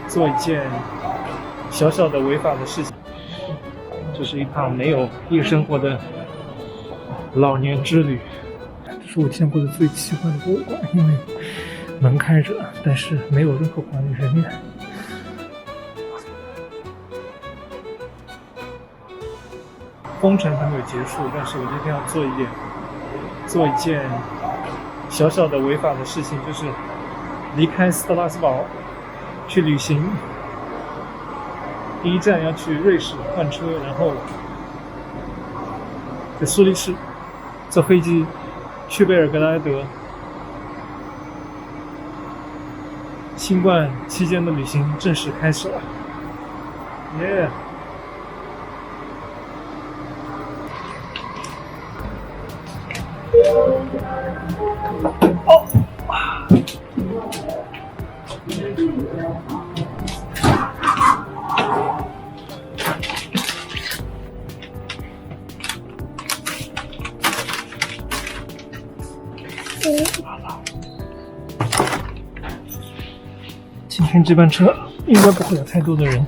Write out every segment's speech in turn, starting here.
做一件小小的违法的事情。这是一趟没有夜生活的老年之旅。这是我见过的最奇怪的博物馆，因为门开着，但是没有任何管理人员。封城还没有结束，但是我今天要做一件小小的违法的事情，就是离开斯特拉斯堡去旅行。第一站要去瑞士换车，然后在苏黎世坐飞机去贝尔格莱德。新冠期间的旅行正式开始了，耶！哦，今天这班车应该不会有太多的人，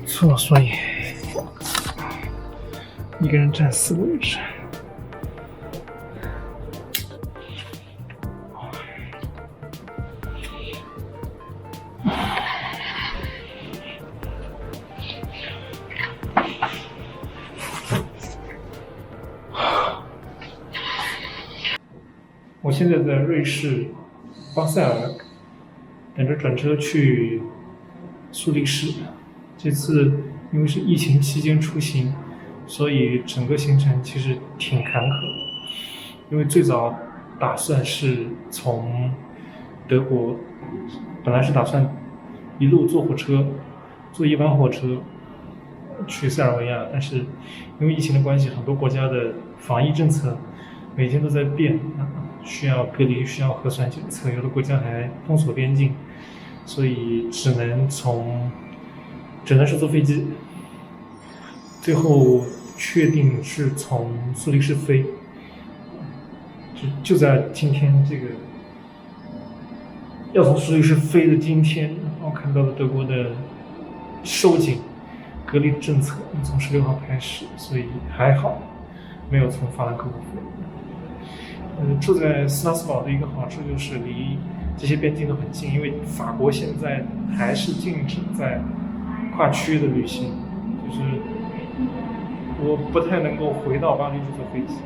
错，所以一个人占4个位置。我现在在瑞士巴塞尔，等着转车去苏黎世。这次因为是疫情期间出行，所以整个行程其实挺坎坷的。因为最早打算是从德国，本来是打算一路坐火车，坐一班火车去塞尔维亚，但是因为疫情的关系，很多国家的防疫政策每天都在变，需要隔离，需要核酸检测，有的国家还封锁边境，所以只能是坐飞机。最后确定是从苏黎世飞，就在今天这个要从苏黎世飞的今天，我看到了德国的收紧隔离政策，从16号开始，所以还好没有从法兰克福飞。住在斯拉斯堡的一个好处就是离这些边境都很近，因为法国现在还是禁止在跨区的旅行，就是我不太能够回到巴黎去坐飞机，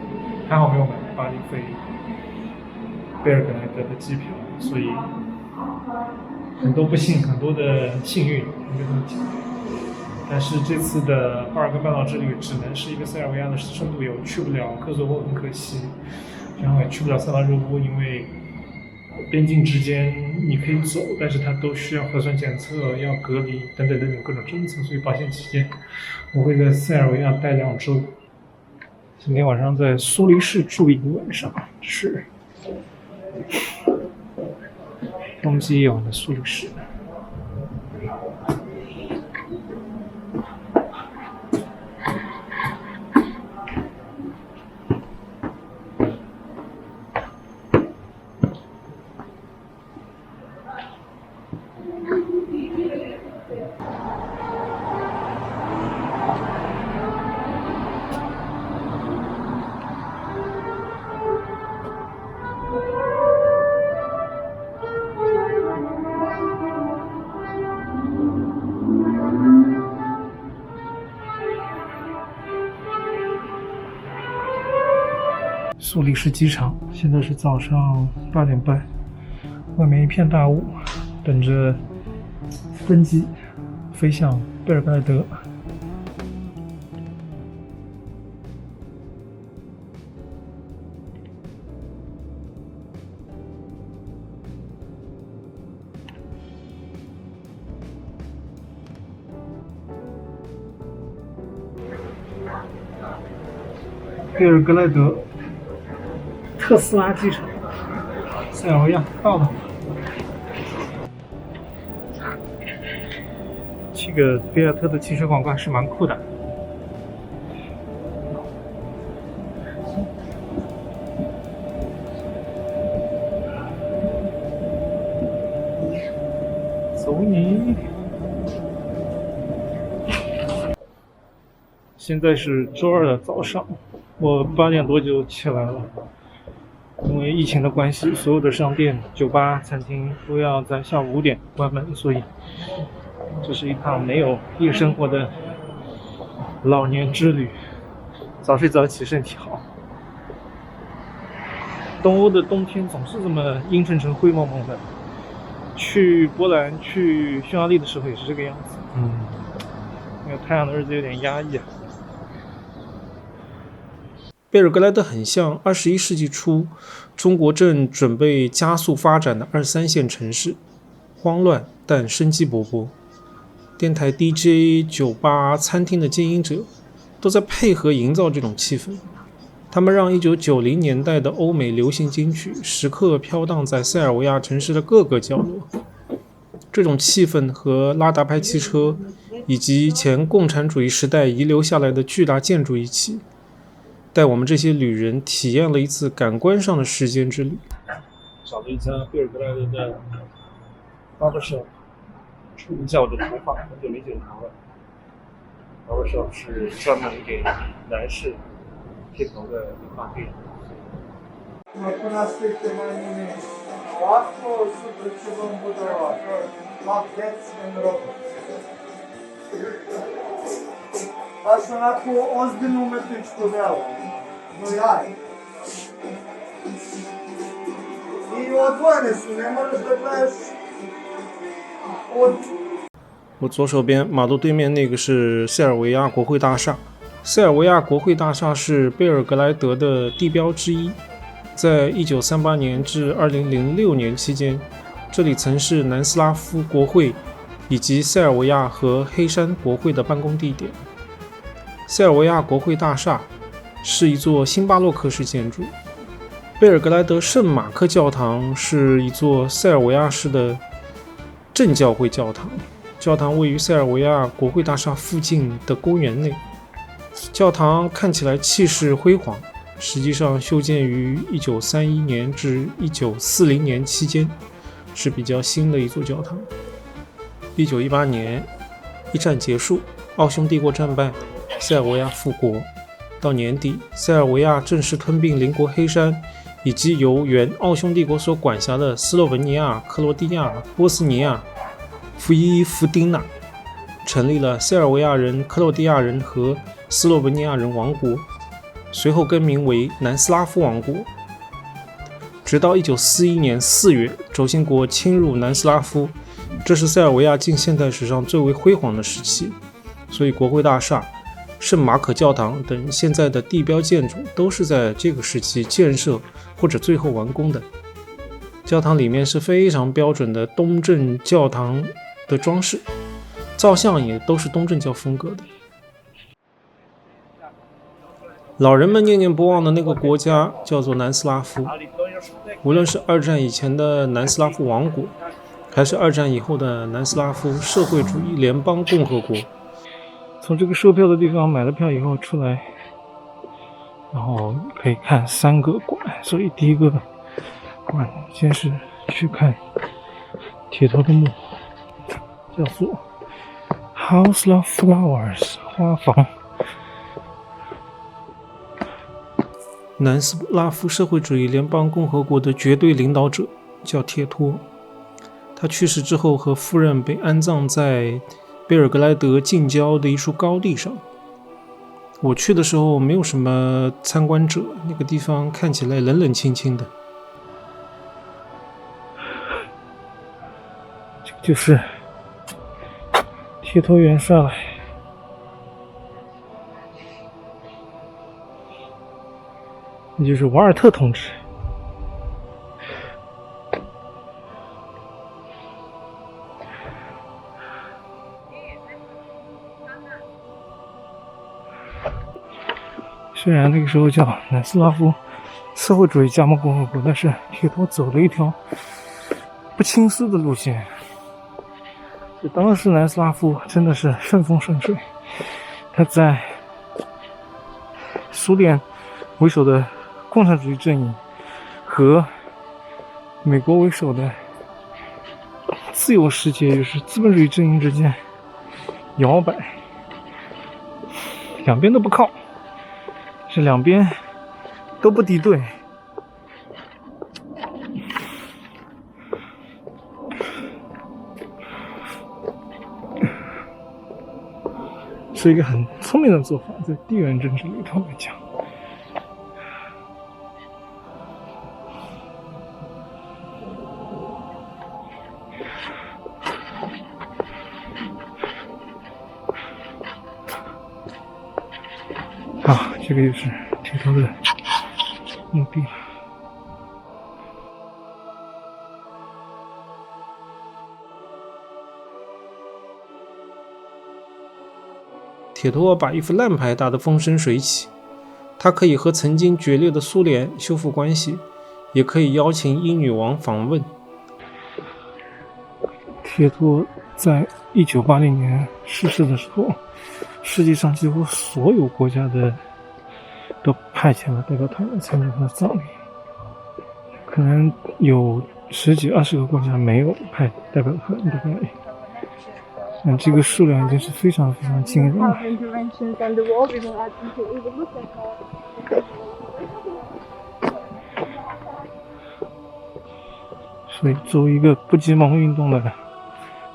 还好没有买巴黎飞贝尔格莱德的机票，所以很多不幸，很多的幸运应该这么讲。但是这次的巴尔干半岛之旅只能是一个塞尔维亚的深度游，去不了科索沃，很可惜。然后也去不了萨拉热窝，因为边境之间你可以走，但是它都需要核酸检测、要隔离等等各种政策，所以保险起见，我会在塞尔维亚待2周。今天晚上在苏黎世住1个晚上，是冬季夜晚的苏黎世。苏黎世机场，现在是早上8点半，外面一片大雾，等着登机飞向贝尔格莱德。贝尔格莱德特斯拉机场，塞尔维亚到了。这个菲亚特的汽车广告还是蛮酷的。走你！现在是周二的早上，我8点多就起来了。因为疫情的关系，所有的商店、酒吧、餐厅都要在下午5点关门，所以这是一趟没有夜生活的老年之旅。早睡早起，身体好。东欧的冬天总是这么阴沉沉、灰蒙蒙的。去波兰、去匈牙利的时候也是这个样子。没有太阳的日子有点压抑啊。贝尔格莱德很像21世纪初中国正准备加速发展的2、3线城市，慌乱但生机勃勃。电台 DJ、酒吧、餐厅的经营者都在配合营造这种气氛。他们让1990年代的欧美流行金曲时刻飘荡在塞尔维亚城市的各个角落。这种气氛和拉达派汽车以及前共产主义时代遗留下来的巨大建筑一起，带我们这些旅人体验了一次感官上的时间之旅。找了一家贝尔格莱德的barbershop，处理一下我的头发，很久没剪头了。barbershop是专门给男士贴头的理发店。我左手边马路对面那个是塞尔维亚国会大厦。塞尔维亚国会大厦是贝尔格莱德的地标之一，在1938年至2006年期间，这里曾是南斯拉夫国会以及塞尔维亚和黑山国会的办公地点。塞尔维亚国会大厦是一座新巴洛克式建筑。贝尔格莱德圣马克教堂是一座塞尔维亚式的正教会教堂，教堂位于塞尔维亚国会大厦附近的公园内。教堂看起来气势辉煌，实际上修建于1931年至1940年期间，是比较新的一座教堂。1918年，一战结束，奥匈帝国战败，塞尔维亚复国。到年底，塞尔维亚正式吞并邻国黑山，以及由原奥匈帝国所管辖的斯洛文尼亚、克罗地亚、波斯尼亚、弗伊夫丁纳，成立了塞尔维亚人、克罗地亚人和斯洛文尼亚人王国，随后更名为南斯拉夫王国。直到1941年4月，轴心国侵入南斯拉夫，这是塞尔维亚近现代史上最为辉煌的时期，所以国会大厦、圣马可教堂等现在的地标建筑都是在这个时期建设或者最后完工的。教堂里面是非常标准的东正教堂的装饰，造像也都是东正教风格的。老人们念念不忘的那个国家叫做南斯拉夫，无论是2战以前的南斯拉夫王国，还是2战以后的南斯拉夫社会主义联邦共和国。从这个售票的地方买了票以后出来，然后可以看3个馆，所以第一个馆先是去看铁头的墓，叫做 House of Flowers 花房。南斯拉夫社会主义联邦共和国的绝对领导者叫铁托，他去世之后和夫人被安葬在贝尔格莱德近郊的一处高地上。我去的时候没有什么参观者，那个地方看起来冷冷清清的。这个就是铁托元帅了。那就是瓦尔特同志。虽然那个时候叫南斯拉夫社会主义加盟共和国，但是铁托走了一条不亲丝的路线。就当时南斯拉夫真的是顺风顺水，他在苏联为首的共产主义阵营和美国为首的自由世界就是资本主义阵营之间摇摆，两边都不靠，这两边都不敌对。是一个很聪明的做法，在地缘政治里头来讲。啊，这个就是铁头的墓地了。铁托把一副烂牌打得风生水起，他可以和曾经决裂的苏联修复关系，也可以邀请英女王访问。铁托在1980年逝世的时候，世界上几乎所有国家都派遣了代表团来参加他的葬礼，可能有10几20个国家没有派代表团的来。这个数量已经是非常非常惊人了。所以，作为一个不结盟运动的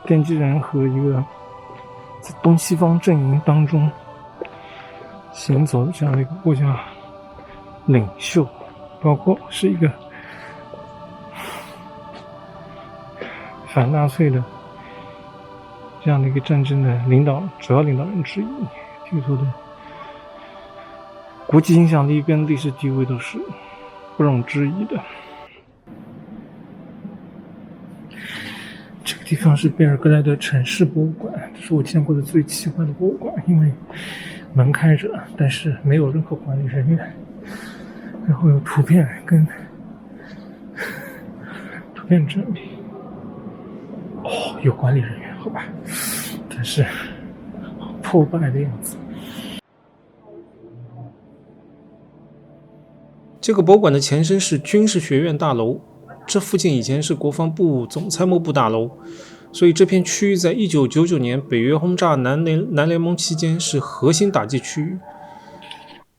奠基人和一个在东西方阵营当中行走的这样的一个国家领袖，包括是一个反纳粹的这样的一个战争的主要领导人之一，铁托的国际影响力跟历史地位都是不容置疑的。这个地方是贝尔格莱德城市博物馆，这是我见过的最奇怪的博物馆，因为门开着，但是没有任何管理人员，然后有图片跟图片证明。有管理人员，好吧，但是破败的样子。这个博物馆的前身是军事学院大楼，这附近以前是国防部总参谋部大楼，所以这片区域在1999年北约轰炸南联盟期间是核心打击区域。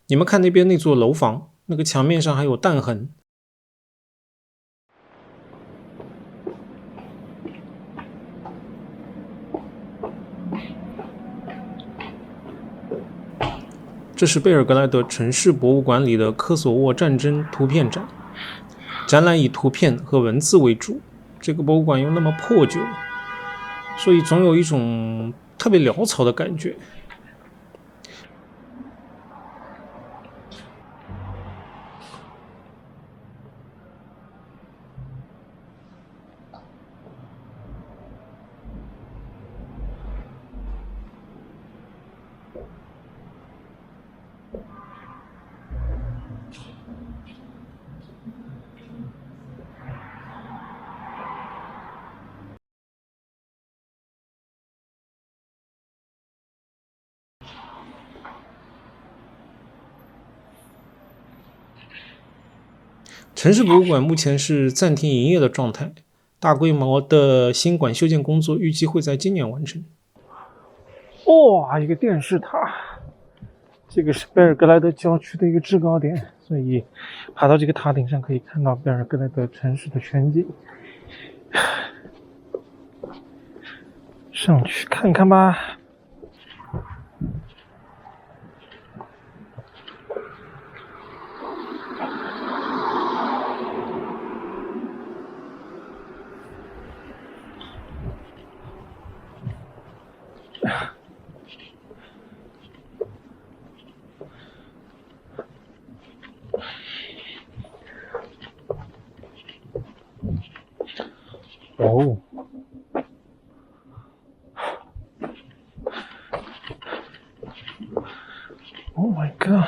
你们看那边那座楼房，那个墙面上还有弹痕。这是贝尔格莱德城市博物馆里的科索沃战争图片展，展览以图片和文字为主。这个博物馆又那么破旧，所以总有一种特别潦草的感觉。城市博物馆目前是暂停营业的状态，大规模的新馆修建工作预计会在今年完成。哇，一个电视塔，这个是贝尔格莱德郊区的一个制高点，所以爬到这个塔顶上可以看到贝尔格莱德城市的全景。上去看看吧。哦。Oh my god.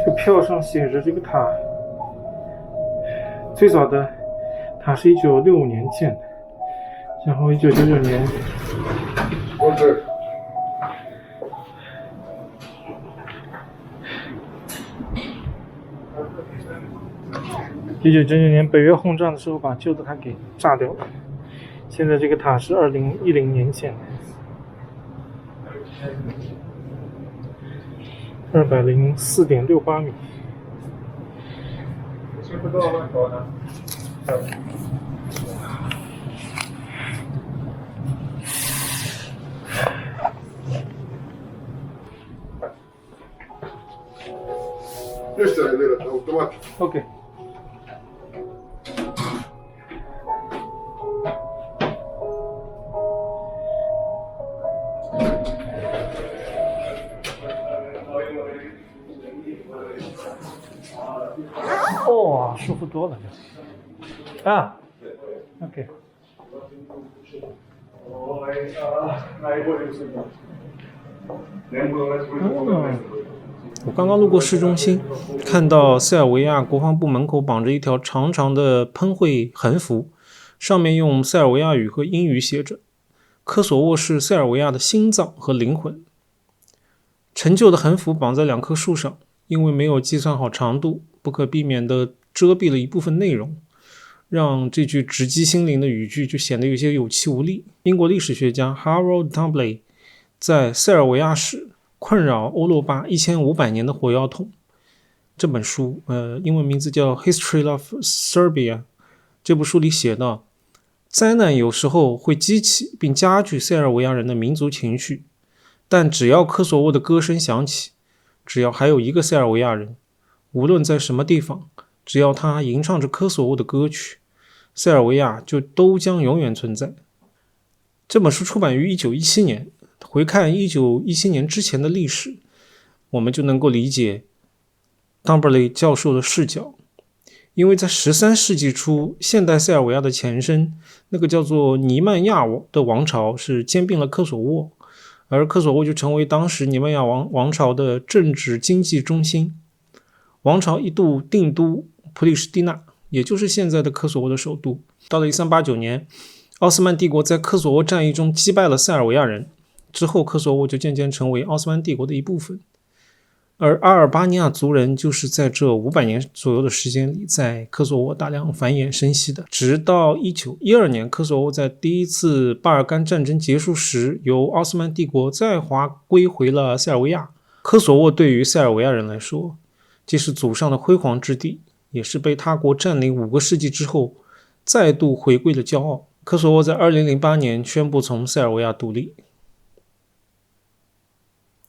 这个票上写着这个塔最早的塔是1965年建的，然后1999年1999年北约轰炸的时候把旧的塔给炸掉了。现在这个塔是2010年建的，204.68米。OK。哇，舒服多了啊 ！OK。我刚刚路过市中心，看到塞尔维亚国防部门口绑着一条长长的喷绘横幅，上面用塞尔维亚语和英语写着：“科索沃是塞尔维亚的心脏和灵魂。”陈旧的横幅绑在2棵树上，因为没有计算好长度，不可避免地遮蔽了一部分内容，让这句直击心灵的语句就显得有些有气无力。英国历史学家 Harold Tumbley 在《塞尔维亚史：困扰欧罗巴1500年的火药桶》这本书，英文名字叫 History of Serbia。这部书里写道，灾难有时候会激起并加剧塞尔维亚人的民族情绪，但只要科索沃的歌声响起，只要还有一个塞尔维亚人，无论在什么地方，只要他吟唱着科索沃的歌曲，塞尔维亚就都将永远存在。这本书出版于1917年，回看1917年之前的历史，我们就能够理解 Tumbley 教授的视角。因为在13世纪初，现代塞尔维亚的前身，那个叫做尼曼亚的王朝是兼并了科索沃，而科索沃就成为当时尼曼亚王朝的政治经济中心。王朝一度定都普里什蒂纳，也就是现在的科索沃的首都。到了1389年，奥斯曼帝国在科索沃战役中击败了塞尔维亚人，之后科索沃就渐渐成为奥斯曼帝国的一部分。而阿尔巴尼亚族人就是在这500年左右的时间里，在科索沃大量繁衍生息的。直到1912年，科索沃在第一次巴尔干战争结束时，由奥斯曼帝国再划归回了塞尔维亚。科索沃对于塞尔维亚人来说，既是祖上的辉煌之地，也是被他国占领5个世纪之后再度回归的骄傲。科索沃在2008年宣布从塞尔维亚独立，